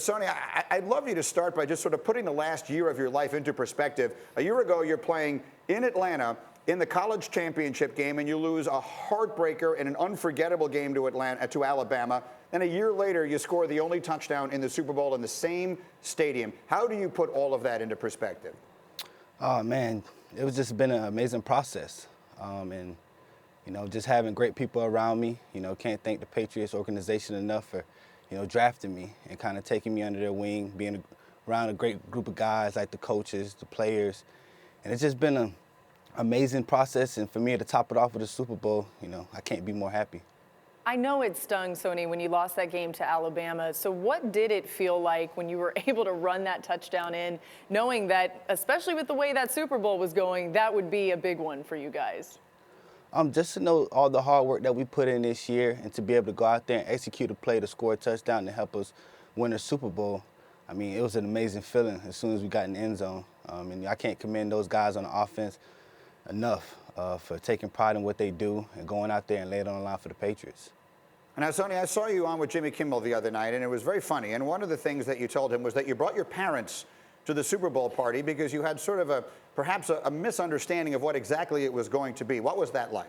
Sony, I'd love you to start by just sort of putting the last year of your life into perspective. A year ago, you're playing in Atlanta in the college championship game, and you lose a heartbreaker in an unforgettable game to Alabama. And a year later, you score the only touchdown in the Super Bowl in the same stadium. How do you put all of that into perspective? Oh, man, it was just been an amazing process. Just having great people around me. Can't thank the Patriots organization enough for, drafting me and kind of taking me under their wing, being around a great group of guys like the coaches, the players. And it's just been an amazing process. And for me to top it off with a Super Bowl, I can't be more happy. I know it stung, Sony, when you lost that game to Alabama. So what did it feel like when you were able to run that touchdown in, knowing that, especially with the way that Super Bowl was going, that would be a big one for you guys? Just to know all the hard work that we put in this year and to be able to go out there and execute a play to score a touchdown to help us win a Super Bowl, I mean, it was an amazing feeling as soon as we got in the end zone. And I can't commend those guys on the offense enough for taking pride in what they do and going out there and lay it on the line for the Patriots. Now, Sony, I saw you on with Jimmy Kimmel the other night, and it was very funny. And one of the things that you told him was that you brought your parents to the Super Bowl party because you had sort of perhaps a misunderstanding of what exactly it was going to be. What was that like?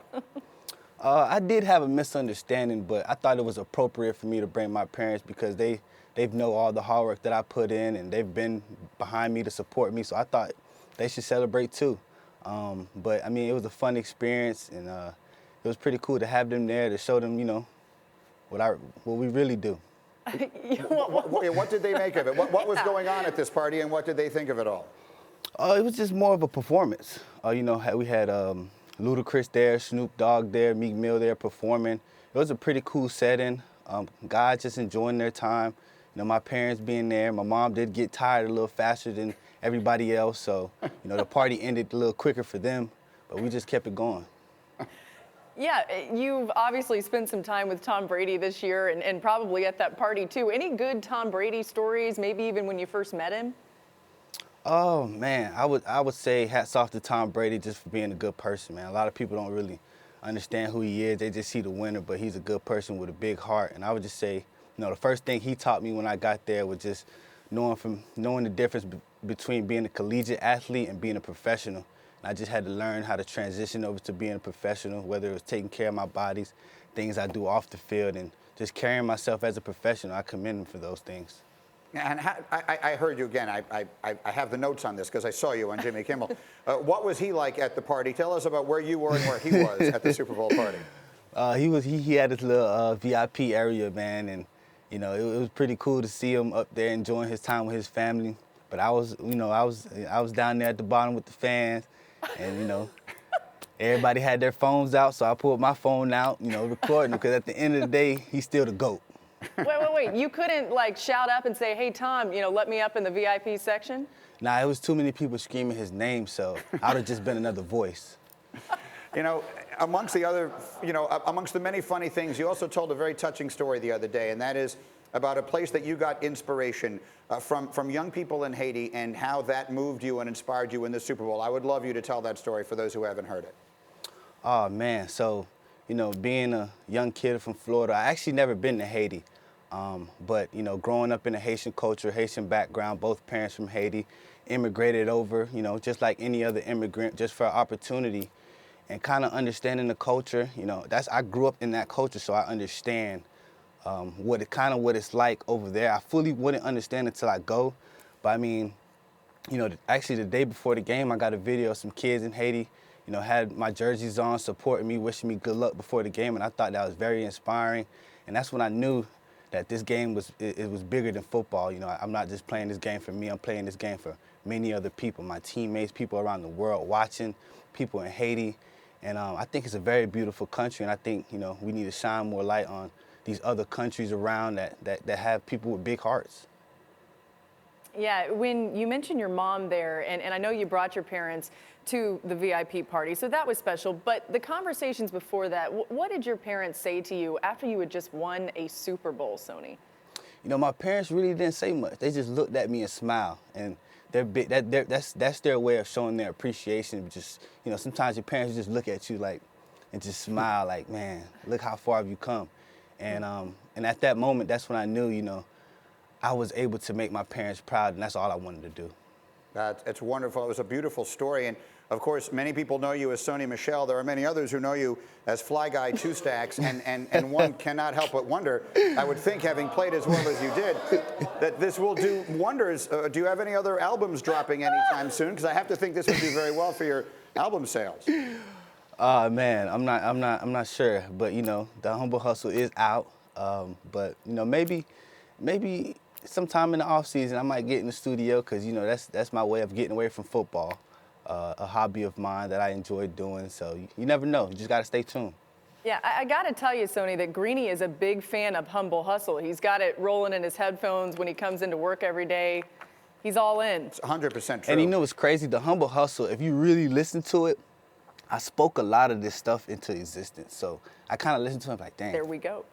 I did have a misunderstanding, but I thought it was appropriate for me to bring my parents because they know all the hard work that I put in, and they've been behind me to support me. So I thought they should celebrate too. But I mean, it was a fun experience, and it was pretty cool to have them there to show them, what we really do. What did they make of it? What was going on at this party, and what did they think of it all? It was just more of a performance. We had Ludacris there, Snoop Dogg there, Meek Mill there performing. It was a pretty cool setting. Guys just enjoying their time. My parents being there. My mom did get tired a little faster than everybody else, so the party ended a little quicker for them, but we just kept it going. Yeah, you've obviously spent some time with Tom Brady this year and probably at that party too. Any good Tom Brady stories, maybe even when you first met him? Oh, man, I would say hats off to Tom Brady just for being a good person, man. A lot of people don't really understand who he is. They just see the winner, but he's a good person with a big heart. And I would just say, the first thing he taught me when I got there was just knowing the difference between being a collegiate athlete and being a professional. And I just had to learn how to transition over to being a professional, whether it was taking care of my bodies, things I do off the field, and just carrying myself as a professional. I commend him for those things. And I heard you again. I have the notes on this because I saw you on Jimmy Kimmel. What was he like at the party? Tell us about where you were and where he was at the Super Bowl party. He had his little VIP area, man, and it was pretty cool to see him up there enjoying his time with his family. But I was down there at the bottom with the fans, and everybody had their phones out, so I pulled my phone out, recording him because at the end of the day, he's still the GOAT. Wait. You couldn't shout up and say, "Hey, Tom, let me up in the VIP section"? Nah, it was too many people screaming his name, so I'd have just been another voice. Amongst the many funny things, you also told a very touching story the other day, and that is about a place that you got inspiration from young people in Haiti and how that moved you and inspired you in the Super Bowl. I would love you to tell that story for those who haven't heard it. Oh, man. So, being a young kid from Florida, I actually never been to Haiti. But, growing up in a Haitian culture, Haitian background, both parents from Haiti, immigrated over, just like any other immigrant, just for opportunity and kind of understanding the culture. I grew up in that culture, so I understand what it's like over there. I fully wouldn't understand until I go. But I mean, actually the day before the game, I got a video of some kids in Haiti, had my jerseys on, supporting me, wishing me good luck before the game. And I thought that was very inspiring. And that's when I knew that this game was bigger than football. I'm not just playing this game for me. I'm playing this game for many other people, my teammates, people around the world watching, people in Haiti. And I think it's a very beautiful country. And I think, we need to shine more light on these other countries around that have people with big hearts. Yeah, when you mentioned your mom there, and I know you brought your parents to the VIP party, so that was special, but the conversations before that, what did your parents say to you after you had just won a Super Bowl, Sony? My parents really didn't say much. They just looked at me and smiled, and that's their way of showing their appreciation. Just, sometimes your parents just look at you and just smile like, man, look how far have you come. And at that moment, that's when I knew, I was able to make my parents proud, and that's all I wanted to do. It's wonderful. It was a beautiful story. And of course, many people know you as Sony Michel. There are many others who know you as Fly Guy Two Stacks. And one cannot help but wonder, I would think, having played as well as you did, that this will do wonders. Do you have any other albums dropping anytime soon? Because I have to think this would do very well for your album sales. Man, I'm not sure. But, you know, The Humble Hustle is out. But, you know, maybe sometime in the off season I might get in the studio, because, you know, that's my way of getting away from football. A hobby of mine that I enjoy doing. So you never know. You just got to stay tuned. Yeah, I got to tell you, Sony, that Greeny is a big fan of Humble Hustle. He's got it rolling in his headphones when he comes into work every day. He's all in. It's 100% true. And you know what's crazy? The Humble Hustle, if you really listen to it, I spoke a lot of this stuff into existence. So I kind of listened to it like, dang. There we go.